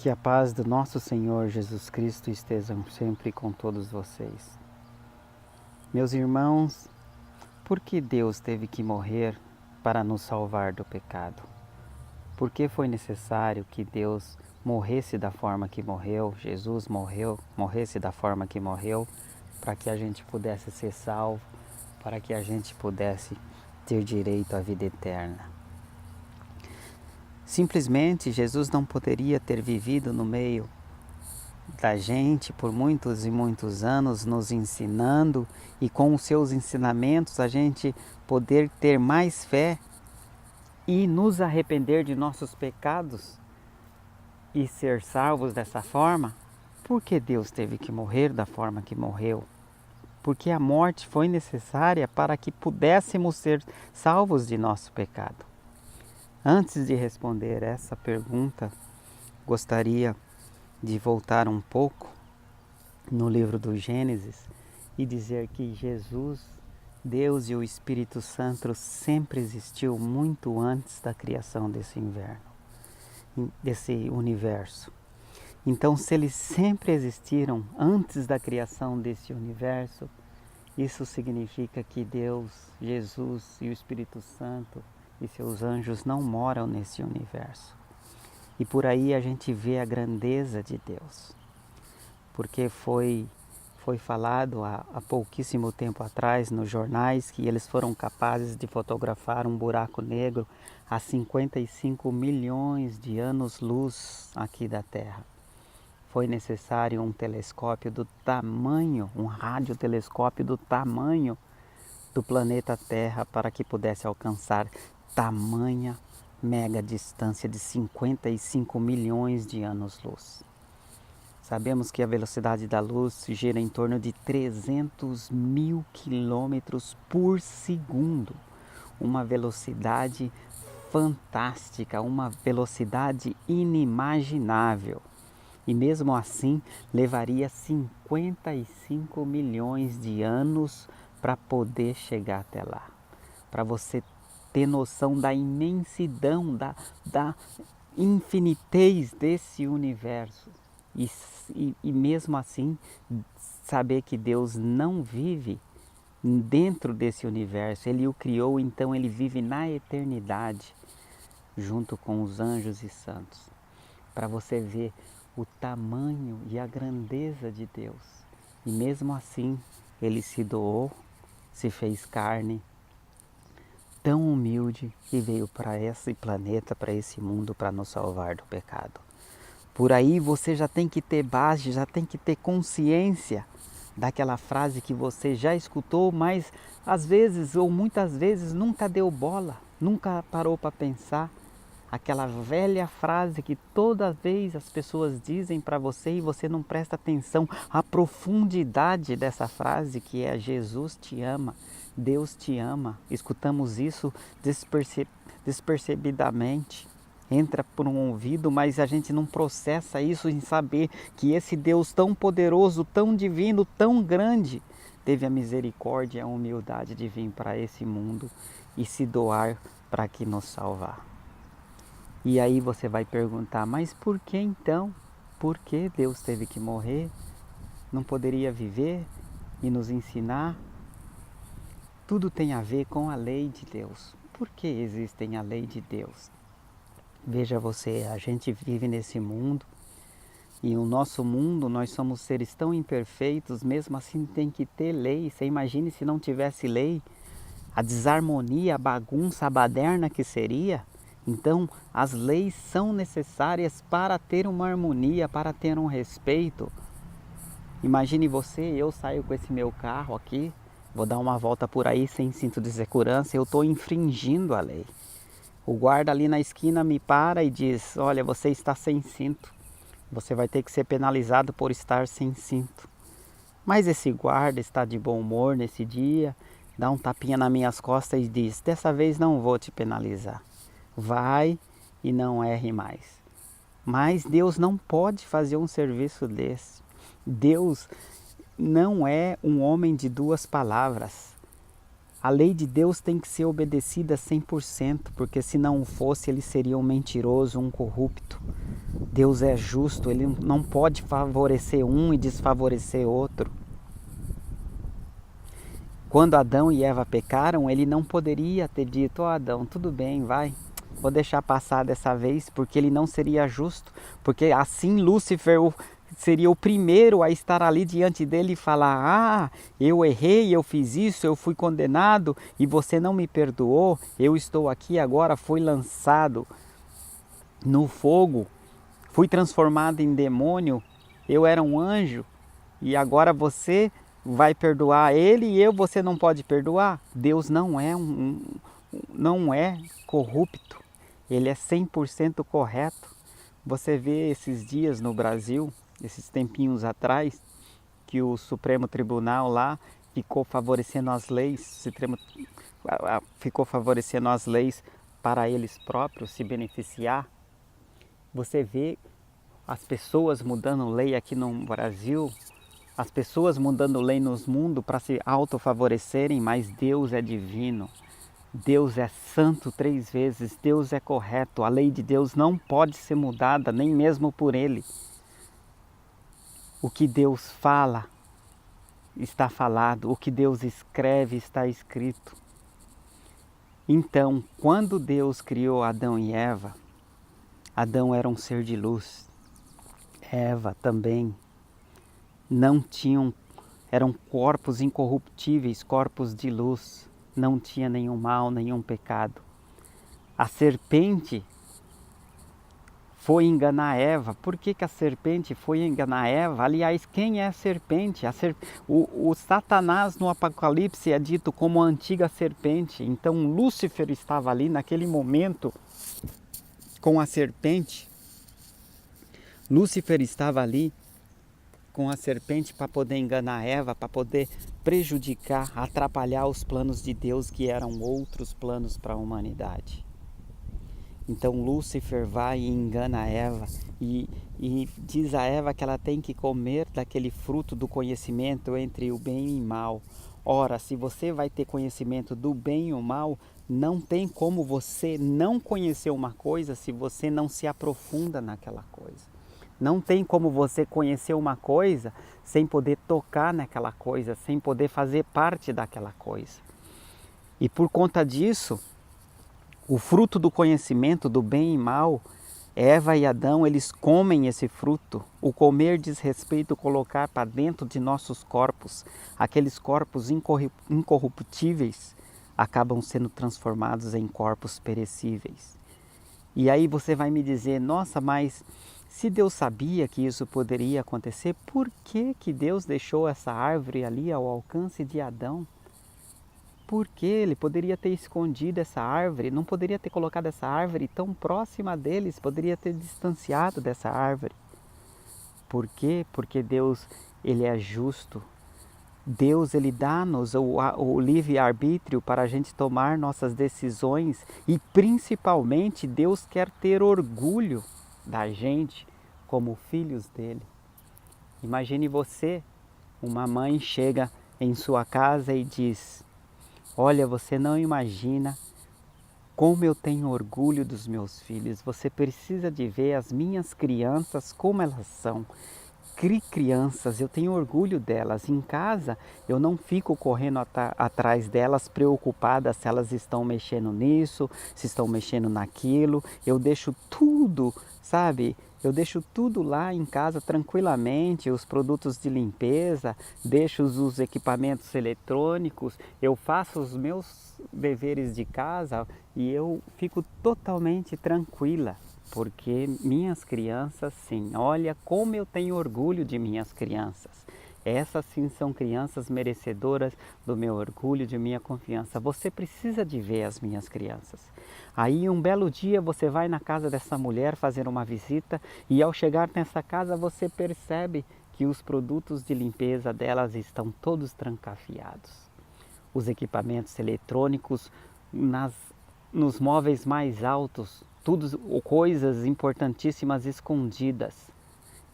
Que a paz do nosso Senhor Jesus Cristo esteja sempre com todos vocês. Meus irmãos, por que Deus teve que morrer para nos salvar do pecado? Por que foi necessário que Deus morresse da forma que morreu, Jesus morresse da forma que morreu, para que a gente pudesse ser salvo, para que a gente pudesse ter direito à vida eterna? Simplesmente Jesus não poderia ter vivido no meio da gente por muitos e muitos anos nos ensinando, e com os seus ensinamentos a gente poder ter mais fé e nos arrepender de nossos pecados e ser salvos dessa forma? Por que Deus teve que morrer da forma que morreu? Porque a morte foi necessária para que pudéssemos ser salvos de nosso pecado. Antes de responder essa pergunta, gostaria de voltar um pouco no livro do Gênesis e dizer que Jesus, Deus e o Espírito Santo sempre existiu muito antes da criação desse universo. Então, se eles sempre existiram antes da criação desse universo, isso significa que Deus, Jesus e o Espírito Santo e seus anjos não moram nesse universo. E por aí a gente vê a grandeza de Deus. Porque foi falado há pouquíssimo tempo atrás nos jornais que eles foram capazes de fotografar um buraco negro a 55 milhões de anos-luz aqui da Terra. Foi necessário um telescópio do tamanho, um radiotelescópio do tamanho do planeta Terra para que pudesse alcançar tamanha mega distância de 55 milhões de anos-luz. Sabemos que a velocidade da luz gira em torno de 300 mil quilômetros por segundo. Uma velocidade fantástica, uma velocidade inimaginável. E mesmo assim, levaria 55 milhões de anos para poder chegar até lá. Para você ter noção da imensidão, da infinitez desse universo. E mesmo assim, saber que Deus não vive dentro desse universo. Ele o criou, então ele vive na eternidade, junto com os anjos e santos. Para você ver o tamanho e a grandeza de Deus. E mesmo assim, ele se doou, se fez carne, tão humilde, e veio para esse planeta, para esse mundo, para nos salvar do pecado. Por aí você já tem que ter base, já tem que ter consciência daquela frase que você já escutou, mas às vezes ou muitas vezes nunca deu bola, nunca parou para pensar. Aquela velha frase que toda vez as pessoas dizem para você e você não presta atenção. A profundidade dessa frase, que é: Jesus te ama, Deus te ama. Escutamos isso despercebidamente. Entra por um ouvido, mas a gente não processa isso em saber que esse Deus tão poderoso, tão divino, tão grande, teve a misericórdia e a humildade de vir para esse mundo e se doar para que nos salvar. E aí você vai perguntar: mas por que então? Por que Deus teve que morrer? Não poderia viver e nos ensinar? Tudo tem a ver com a lei de Deus. Por que existe a lei de Deus? Veja você, a gente vive nesse mundo e o nosso mundo, nós somos seres tão imperfeitos, mesmo assim tem que ter lei. Você imagine se não tivesse lei, a desarmonia, a bagunça, a baderna que seria. Então, as leis são necessárias para ter uma harmonia, para ter um respeito. Imagine você, eu saio com esse meu carro aqui, vou dar uma volta por aí sem cinto de segurança, eu estou infringindo a lei. O guarda ali na esquina me para e diz: olha, você está sem cinto, você vai ter que ser penalizado por estar sem cinto. Mas esse guarda está de bom humor nesse dia, dá um tapinha nas minhas costas e diz: dessa vez não vou te penalizar. Vai e não erre mais. Mas Deus não pode fazer um serviço desse. Deus não é um homem de duas palavras. A lei de Deus tem que ser obedecida 100%, porque se não fosse, ele seria um mentiroso, um corrupto. Deus é justo, Ele não pode favorecer um e desfavorecer outro. Quando Adão e Eva pecaram, Ele não poderia ter dito: Adão, tudo bem, vai, vou deixar passar dessa vez, porque Ele não seria justo, porque assim Lúcifer seria o primeiro a estar ali diante dele e falar: eu errei, eu fiz isso, eu fui condenado e você não me perdoou, eu estou aqui agora, fui lançado no fogo, fui transformado em demônio, eu era um anjo e agora você vai perdoar ele e você não pode perdoar. Deus não é não é corrupto, Ele é 100% correto. Você vê esses dias no Brasil, esses tempinhos atrás, que o Supremo Tribunal lá ficou favorecendo as leis, ficou favorecendo as leis para eles próprios se beneficiar. Você vê as pessoas mudando lei aqui no Brasil, as pessoas mudando lei nos mundos para se autofavorecerem, mas Deus é divino. Deus é santo 3 vezes, Deus é correto, a lei de Deus não pode ser mudada, nem mesmo por Ele. O que Deus fala, está falado, o que Deus escreve, está escrito. Então, quando Deus criou Adão e Eva, Adão era um ser de luz, Eva também. Não tinham, eram corpos incorruptíveis, corpos de luz, não tinha nenhum mal, nenhum pecado. A serpente foi enganar Eva. Por que a serpente foi enganar Eva? Aliás, quem é a serpente? O Satanás no Apocalipse é dito como a antiga serpente. Então Lúcifer estava ali naquele momento com a serpente. Lúcifer estava ali com a serpente para poder enganar Eva, para poder prejudicar, atrapalhar os planos de Deus, que eram outros planos para a humanidade. Então Lúcifer vai e engana Eva e diz a Eva que ela tem que comer daquele fruto do conhecimento entre o bem e o mal. Ora, se você vai ter conhecimento do bem e o mal, não tem como você não conhecer uma coisa se você não se aprofunda naquela coisa. Não tem como você conhecer uma coisa sem poder tocar naquela coisa, sem poder fazer parte daquela coisa. E por conta disso, o fruto do conhecimento do bem e mal, Eva e Adão, eles comem esse fruto. O comer diz respeito a colocar para dentro de nossos corpos, aqueles corpos incorruptíveis, acabam sendo transformados em corpos perecíveis. E aí você vai me dizer: nossa, mas se Deus sabia que isso poderia acontecer, por que Deus deixou essa árvore ali ao alcance de Adão? Por que Ele poderia ter escondido essa árvore? Não poderia ter colocado essa árvore tão próxima deles? Poderia ter distanciado dessa árvore? Por quê? Porque Deus, Ele é justo. Deus, Ele dá-nos o livre-arbítrio para a gente tomar nossas decisões e principalmente Deus quer ter orgulho da gente como filhos dele. Imagine você, uma mãe chega em sua casa e diz: olha, você não imagina como eu tenho orgulho dos meus filhos, você precisa de ver as minhas crianças como elas são. Crianças, eu tenho orgulho delas. Em casa eu não fico correndo atrás delas preocupada se elas estão mexendo nisso, se estão mexendo naquilo. Eu deixo tudo, sabe? Eu deixo tudo lá em casa tranquilamente, os produtos de limpeza, deixo os equipamentos eletrônicos, eu faço os meus deveres de casa e eu fico totalmente tranquila. Porque minhas crianças, sim, olha como eu tenho orgulho de minhas crianças. Essas sim são crianças merecedoras do meu orgulho, de minha confiança. Você precisa de ver as minhas crianças. Aí um belo dia você vai na casa dessa mulher fazer uma visita e ao chegar nessa casa você percebe que os produtos de limpeza delas estão todos trancafiados. Os equipamentos eletrônicos nos móveis mais altos, tudo coisas importantíssimas escondidas.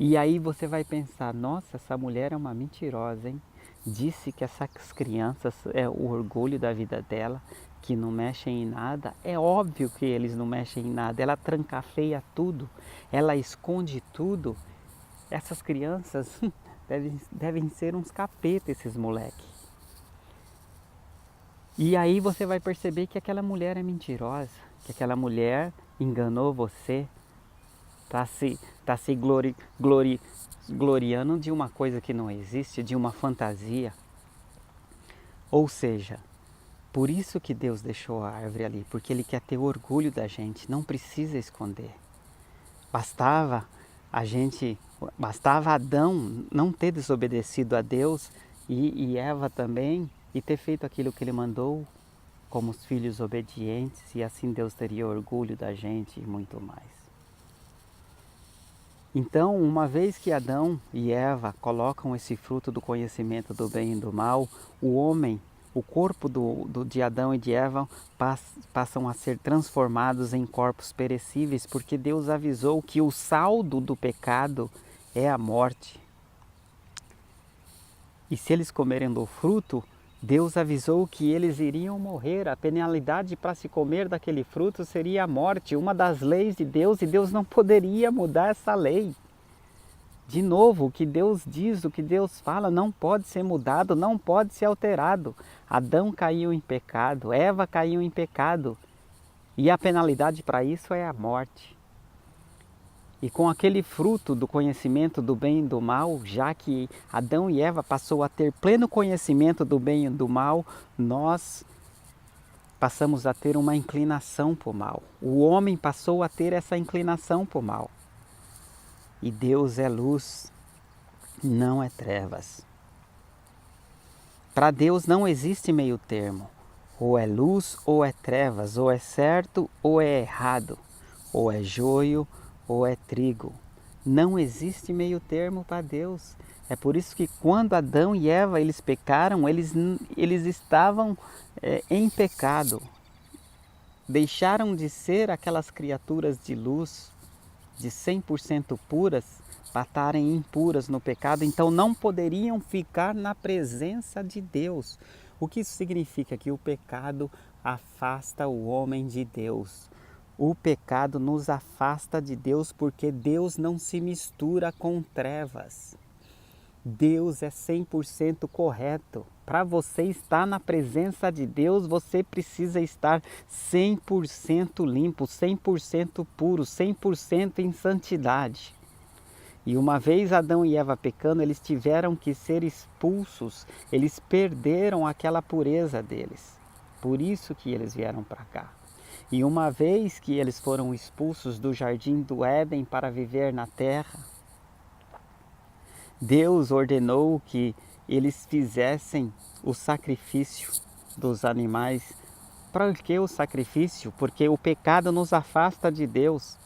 E aí você vai pensar: nossa, essa mulher é uma mentirosa, hein? Disse que essas crianças é o orgulho da vida dela, que não mexem em nada, é óbvio que eles não mexem em nada. Ela trancafeia tudo, ela esconde tudo. Essas crianças devem ser uns capetas, esses moleques. E aí você vai perceber que aquela mulher é mentirosa, que aquela mulher enganou você, tá se gloriando de uma coisa que não existe, de uma fantasia. Ou seja, por isso que Deus deixou a árvore ali, porque Ele quer ter orgulho da gente, não precisa esconder. Bastava Adão não ter desobedecido a Deus e Eva também, e ter feito aquilo que Ele mandou, como os filhos obedientes, e assim Deus teria orgulho da gente e muito mais. Então, uma vez que Adão e Eva colocam esse fruto do conhecimento do bem e do mal, o homem, o corpo de Adão e de Eva passam a ser transformados em corpos perecíveis, porque Deus avisou que o saldo do pecado é a morte. E se eles comerem do fruto, Deus avisou que eles iriam morrer. A penalidade para se comer daquele fruto seria a morte, uma das leis de Deus, e Deus não poderia mudar essa lei. De novo, o que Deus diz, o que Deus fala, não pode ser mudado, não pode ser alterado. Adão caiu em pecado, Eva caiu em pecado, e a penalidade para isso é a morte. E com aquele fruto do conhecimento do bem e do mal, já que Adão e Eva passou a ter pleno conhecimento do bem e do mal, nós passamos a ter uma inclinação para o mal. O homem passou a ter essa inclinação para o mal. E Deus é luz, não é trevas. Para Deus não existe meio termo. Ou é luz ou é trevas, ou é certo ou é errado, ou é joio ou é trigo. Não existe meio termo para Deus. É por isso que quando Adão e Eva eles pecaram, eles estavam em pecado. Deixaram de ser aquelas criaturas de luz, de 100% puras, para estarem impuras no pecado, então não poderiam ficar na presença de Deus. O que isso significa? Que o pecado afasta o homem de Deus. O pecado nos afasta de Deus porque Deus não se mistura com trevas. Deus é 100% correto. Para você estar na presença de Deus, você precisa estar 100% limpo, 100% puro, 100% em santidade. E uma vez Adão e Eva pecando, eles tiveram que ser expulsos, eles perderam aquela pureza deles. Por isso que eles vieram para cá. E uma vez que eles foram expulsos do jardim do Éden para viver na terra, Deus ordenou que eles fizessem o sacrifício dos animais. Para que o sacrifício? Porque o pecado nos afasta de Deus.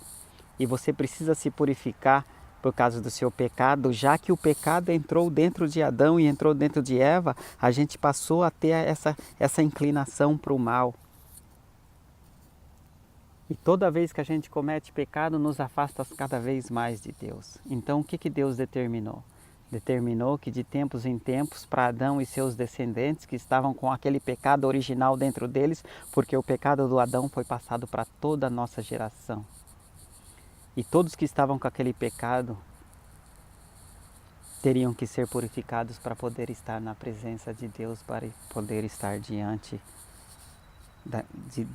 E você precisa se purificar por causa do seu pecado. Já que o pecado entrou dentro de Adão e entrou dentro de Eva, a gente passou a ter essa inclinação para o mal. E toda vez que a gente comete pecado, nos afasta cada vez mais de Deus. Então o que Deus determinou? Determinou que de tempos em tempos, para Adão e seus descendentes que estavam com aquele pecado original dentro deles, porque o pecado do Adão foi passado para toda a nossa geração. E todos que estavam com aquele pecado teriam que ser purificados para poder estar na presença de Deus, para poder estar diante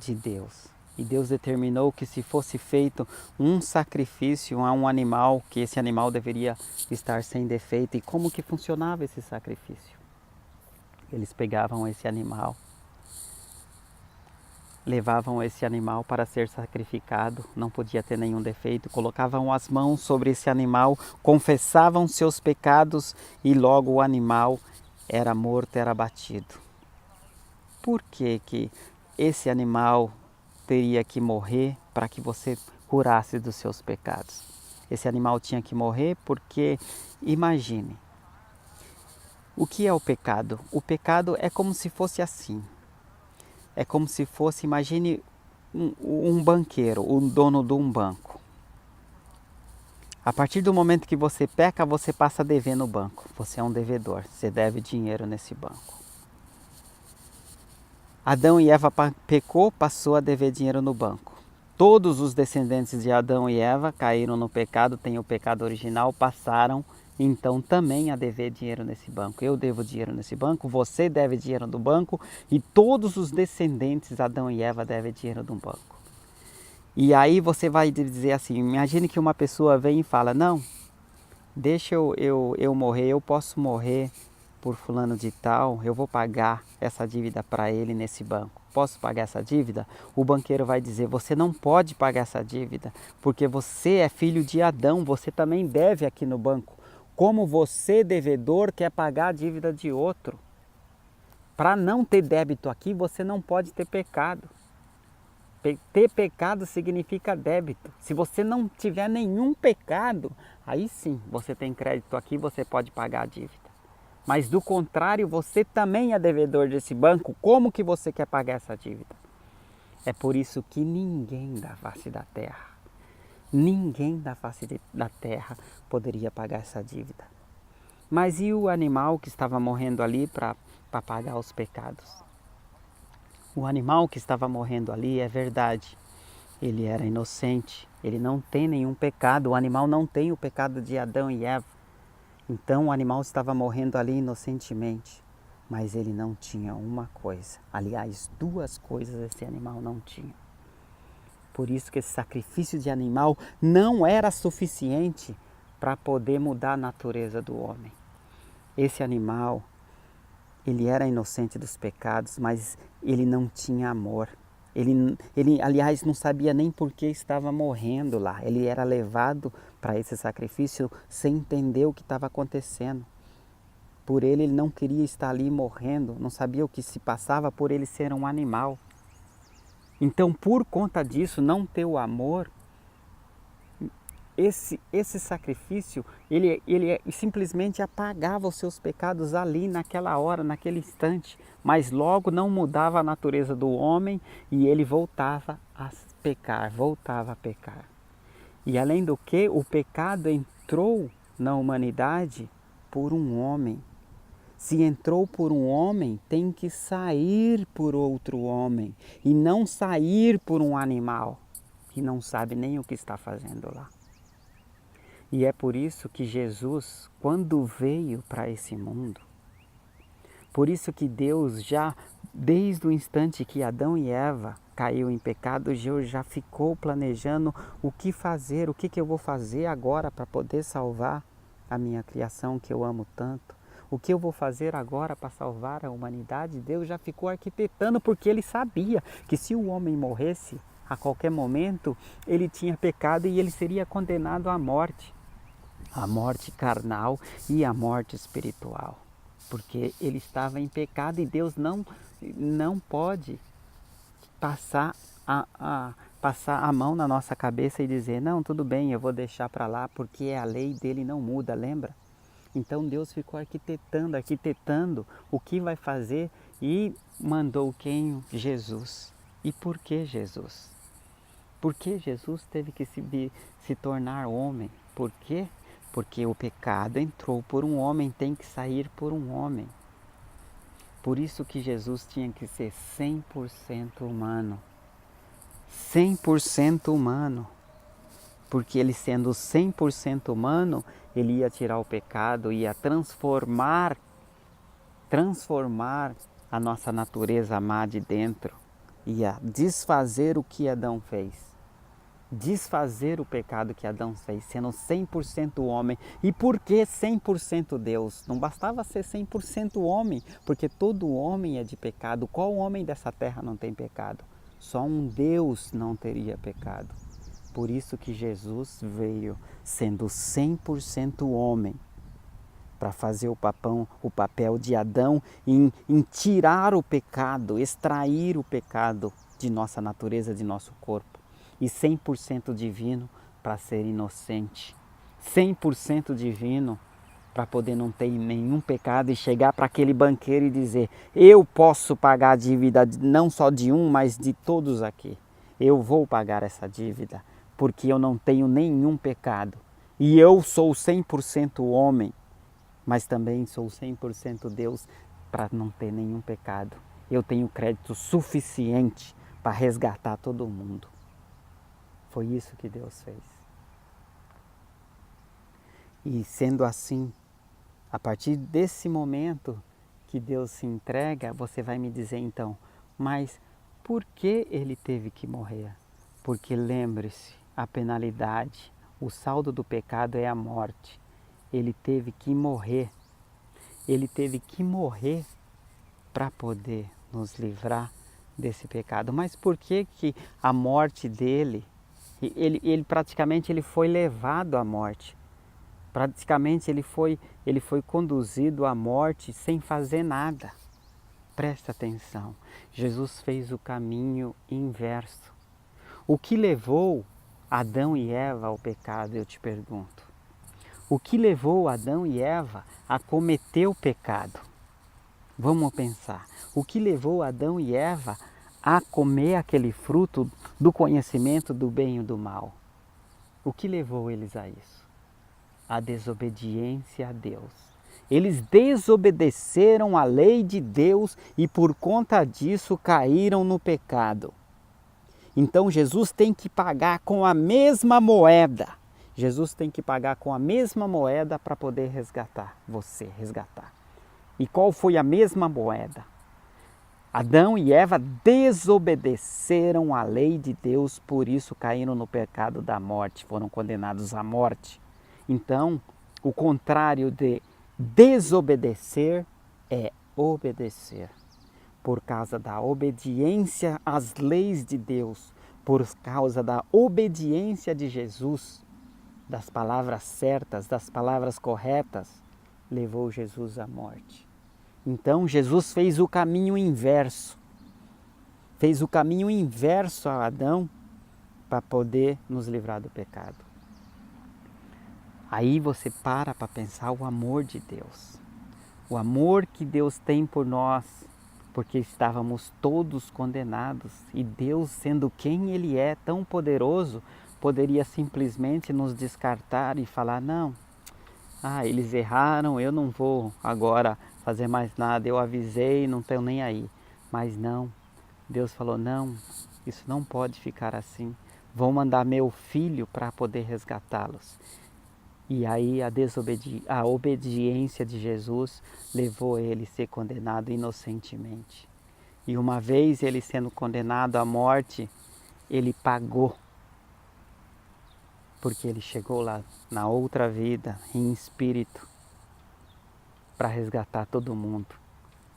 de Deus. E Deus determinou que se fosse feito um sacrifício a um animal, que esse animal deveria estar sem defeito. E como que funcionava esse sacrifício? Eles pegavam esse animal, levavam esse animal para ser sacrificado, não podia ter nenhum defeito, colocavam as mãos sobre esse animal, confessavam seus pecados e logo o animal era morto, era abatido. Por que que esse animal teria que morrer para que você curasse dos seus pecados? Esse animal tinha que morrer porque, imagine, o que é o pecado? O pecado é como se fosse assim. É como se fosse, imagine um banqueiro, o dono de um banco. A partir do momento que você peca, você passa a dever no banco. Você é um devedor, você deve dinheiro nesse banco. Adão e Eva pecou, passou a dever dinheiro no banco. Todos os descendentes de Adão e Eva caíram no pecado, têm o pecado original, passaram então também a dever dinheiro nesse banco. Eu devo dinheiro nesse banco, você deve dinheiro do banco e todos os descendentes de Adão e Eva devem dinheiro do banco. E aí você vai dizer assim, imagine que uma pessoa vem e fala, não, deixa eu morrer, eu posso morrer por fulano de tal, eu vou pagar essa dívida para ele nesse banco. Posso pagar essa dívida? O banqueiro vai dizer, você não pode pagar essa dívida, porque você é filho de Adão, você também deve aqui no banco. Como você, devedor, quer pagar a dívida de outro? Para não ter débito aqui, você não pode ter pecado. Ter pecado significa débito. Se você não tiver nenhum pecado, aí sim, você tem crédito aqui, você pode pagar a dívida. Mas do contrário, você também é devedor desse banco. Como que você quer pagar essa dívida? É por isso que ninguém da face da terra, ninguém da face da terra poderia pagar essa dívida. Mas e o animal que estava morrendo ali para pagar os pecados? O animal que estava morrendo ali, é verdade, ele era inocente, ele não tem nenhum pecado, o animal não tem o pecado de Adão e Eva. Então o animal estava morrendo ali inocentemente, mas ele não tinha uma coisa. Aliás, duas coisas esse animal não tinha. Por isso que esse sacrifício de animal não era suficiente para poder mudar a natureza do homem. Esse animal, ele era inocente dos pecados, mas ele não tinha amor. Ele, aliás, não sabia nem por que estava morrendo lá. Ele era levado para esse sacrifício sem entender o que estava acontecendo. Por ele não queria estar ali morrendo, não sabia o que se passava por ele ser um animal. Então, por conta disso, não ter o amor, esse sacrifício, ele simplesmente apagava os seus pecados ali, naquela hora, naquele instante, mas logo não mudava a natureza do homem e ele voltava a pecar, voltava a pecar. E além do que, o pecado entrou na humanidade por um homem. Se entrou por um homem, tem que sair por outro homem e não sair por um animal que não sabe nem o que está fazendo lá. E é por isso que Jesus, quando veio para esse mundo, por isso que Deus já, desde o instante que Adão e Eva caiu em pecado, Deus já ficou planejando o que fazer, o que eu vou fazer agora para poder salvar a minha criação que eu amo tanto. O que eu vou fazer agora para salvar a humanidade? Deus já ficou arquitetando, porque ele sabia que se o homem morresse a qualquer momento, ele tinha pecado e ele seria condenado à morte. A morte carnal e a morte espiritual. Porque ele estava em pecado e Deus não pode passar a mão na nossa cabeça e dizer, não, tudo bem, eu vou deixar para lá, porque a lei dele não muda, lembra? Então Deus ficou arquitetando o que vai fazer e mandou quem? Jesus. E por que Jesus? Por que Jesus teve que se tornar homem? Por quê? Porque o pecado entrou por um homem, tem que sair por um homem. Por isso que Jesus tinha que ser 100% humano. 100% humano. Porque ele sendo 100% humano, ele ia tirar o pecado, ia transformar a nossa natureza má de dentro. Ia desfazer o que Adão fez. Desfazer o pecado que Adão fez, sendo 100% homem. E por que 100% Deus? Não bastava ser 100% homem, porque todo homem é de pecado. Qual homem dessa terra não tem pecado? Só um Deus não teria pecado. Por isso que Jesus veio sendo 100% homem, para fazer o papel de Adão em tirar o pecado, extrair o pecado de nossa natureza, de nosso corpo. E 100% divino para ser inocente, 100% divino para poder não ter nenhum pecado e chegar para aquele banqueiro e dizer, eu posso pagar a dívida não só de um, mas de todos aqui. Eu vou pagar essa dívida porque eu não tenho nenhum pecado. E eu sou 100% homem, mas também sou 100% Deus para não ter nenhum pecado. eu tenho crédito suficiente para resgatar todo mundo. Foi isso que Deus fez. E sendo assim, a partir desse momento que Deus se entrega, você vai me dizer então, mas por que ele teve que morrer? Porque lembre-se, a penalidade, o saldo do pecado é a morte. Ele teve que morrer. Ele teve que morrer para poder nos livrar desse pecado. Mas por que que a morte dele, ele praticamente ele foi levado à morte? Praticamente ele foi conduzido à morte sem fazer nada. Presta atenção, Jesus fez o caminho inverso. O que levou Adão e Eva ao pecado, eu te pergunto? O que levou Adão e Eva a cometer o pecado? Vamos pensar. O que levou Adão e Eva a comer aquele fruto do conhecimento do bem e do mal? O que levou eles a isso? A desobediência a Deus. Eles desobedeceram a lei de Deus e por conta disso caíram no pecado. Então Jesus tem que pagar com a mesma moeda. Jesus tem que pagar com a mesma moeda para poder resgatar você, resgatar. E qual foi a mesma moeda? Adão e Eva desobedeceram a lei de Deus, por isso caíram no pecado da morte, foram condenados à morte. Então, o contrário de desobedecer é obedecer. Por causa da obediência às leis de Deus, por causa da obediência de Jesus, das palavras certas, das palavras corretas, levou Jesus à morte. Então Jesus fez o caminho inverso. Fez o caminho inverso a Adão para poder nos livrar do pecado. Aí você para pensar o amor de Deus. O amor que Deus tem por nós, porque estávamos todos condenados. E Deus, sendo quem Ele é, tão poderoso, poderia simplesmente nos descartar e falar, não, eles erraram, eu não vou agora fazer mais nada, eu avisei, não tenho nem aí. Mas não, Deus falou, não, isso não pode ficar assim. Vou mandar meu filho para poder resgatá-los. E aí a obediência de Jesus levou ele a ser condenado inocentemente. E uma vez ele sendo condenado à morte, ele pagou. Porque ele chegou lá na outra vida, em espírito, para resgatar todo mundo.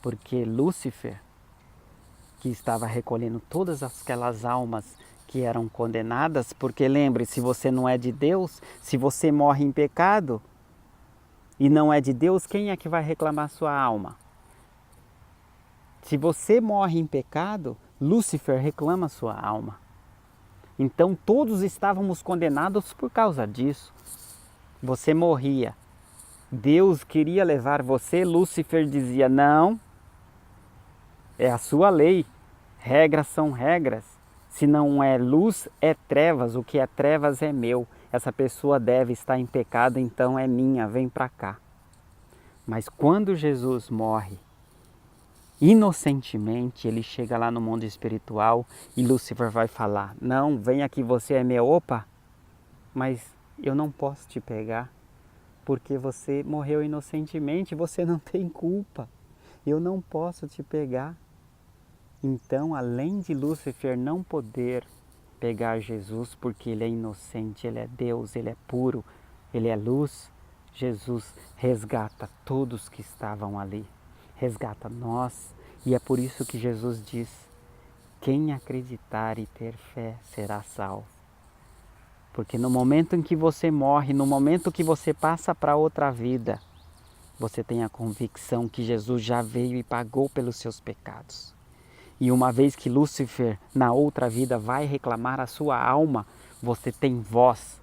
Porque Lúcifer, que estava recolhendo todas aquelas almas que eram condenadas, porque lembre, se você não é de Deus, se você morre em pecado e não é de Deus, quem é que vai reclamar sua alma? Se você morre em pecado, Lúcifer reclama sua alma. Então todos estávamos condenados por causa disso. Você morria. Deus queria levar você, Lúcifer dizia, não, é a sua lei, regras são regras. Se não é luz, é trevas, o que é trevas é meu. Essa pessoa deve estar em pecado, então é minha, vem para cá. Mas quando Jesus morre, inocentemente, ele chega lá no mundo espiritual e Lúcifer vai falar, não, vem aqui, você é meu, opa, mas eu não posso te pegar, porque você morreu inocentemente, você não tem culpa, eu não posso te pegar. Então, além de Lúcifer não poder pegar Jesus, porque ele é inocente, ele é Deus, ele é puro, ele é luz, Jesus resgata todos que estavam ali, resgata nós, e é por isso que Jesus diz, quem acreditar e ter fé será salvo. Porque no momento em que você morre, no momento que você passa para outra vida, você tem a convicção que Jesus já veio e pagou pelos seus pecados. E uma vez que Lúcifer, na outra vida, vai reclamar a sua alma, você tem voz,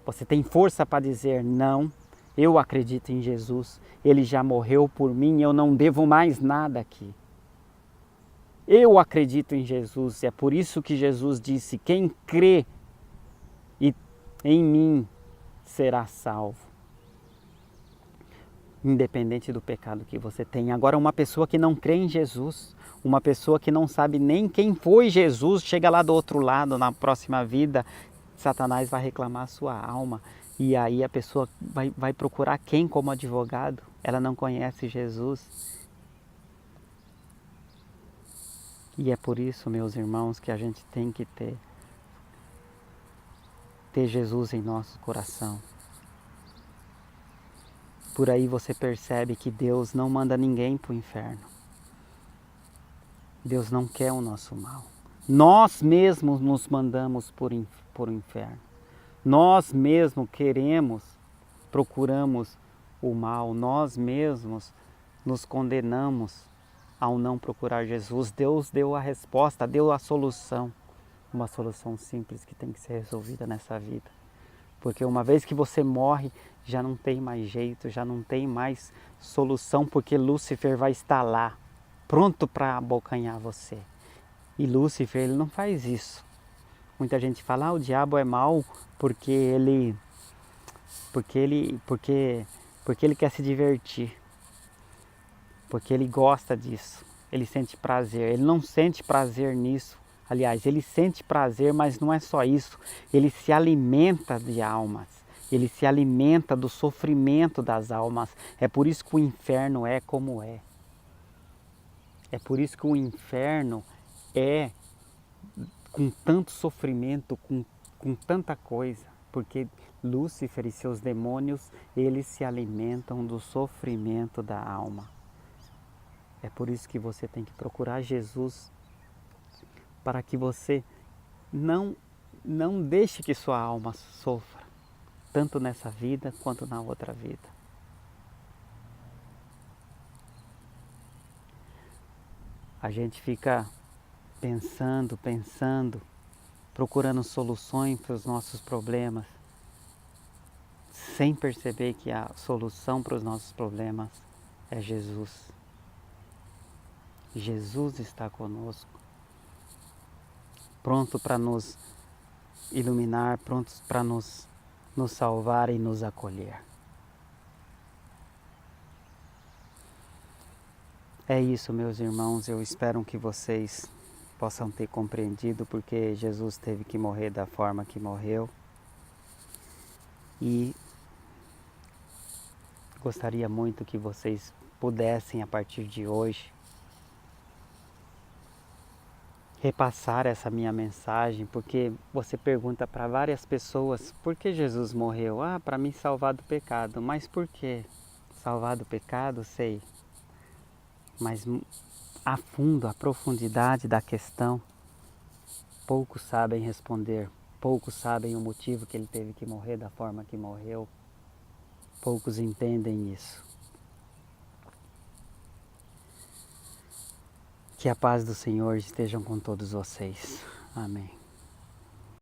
você tem força para dizer, não, eu acredito em Jesus, Ele já morreu por mim, eu não devo mais nada aqui. Eu acredito em Jesus, é por isso que Jesus disse, quem crê em mim será salvo. Independente do pecado que você tem. Agora, uma pessoa que não crê em Jesus, Uma pessoa que não sabe nem quem foi Jesus, chega lá do outro lado, na próxima vida, Satanás vai reclamar a sua alma. E aí a pessoa vai procurar quem como advogado? Ela não conhece Jesus. E é por isso, meus irmãos, que a gente tem que ter Jesus em nosso coração. Por aí você percebe que Deus não manda ninguém para o inferno. Deus não quer o nosso mal. Nós mesmos nos mandamos por o inferno. Nós mesmos queremos, procuramos o mal. Nós mesmos nos condenamos ao não procurar Jesus. Deus deu a resposta, deu a solução. Uma solução simples que tem que ser resolvida nessa vida. Porque uma vez que você morre, já não tem mais jeito, já não tem mais solução, porque Lúcifer vai estar lá, pronto para abocanhar você. E Lúcifer, ele não faz isso. Muita gente fala, o diabo é mau porque ele quer se divertir. Porque ele gosta disso. Ele sente prazer. Ele não sente prazer nisso. Aliás, ele sente prazer, mas não é só isso. Ele se alimenta de almas. Ele se alimenta do sofrimento das almas. É por isso que o inferno é como é. É por isso que o inferno é com tanto sofrimento, com tanta coisa. Porque Lúcifer e seus demônios, eles se alimentam do sofrimento da alma. É por isso que você tem que procurar Jesus, para que você não deixe que sua alma sofra, tanto nessa vida quanto na outra vida. A gente fica pensando, procurando soluções para os nossos problemas, sem perceber que a solução para os nossos problemas é Jesus. Jesus está conosco, pronto para nos iluminar, pronto para nos salvar e nos acolher. É isso, meus irmãos, eu espero que vocês possam ter compreendido porque Jesus teve que morrer da forma que morreu. E gostaria muito que vocês pudessem, a partir de hoje, repassar essa minha mensagem, porque você pergunta para várias pessoas, por que Jesus morreu? Ah, para me salvar do pecado. Mas por que salvar do pecado? Sei. Mas a fundo, a profundidade da questão, poucos sabem responder. Poucos sabem o motivo que ele teve que morrer da forma que morreu. Poucos entendem isso. Que a paz do Senhor esteja com todos vocês. Amém.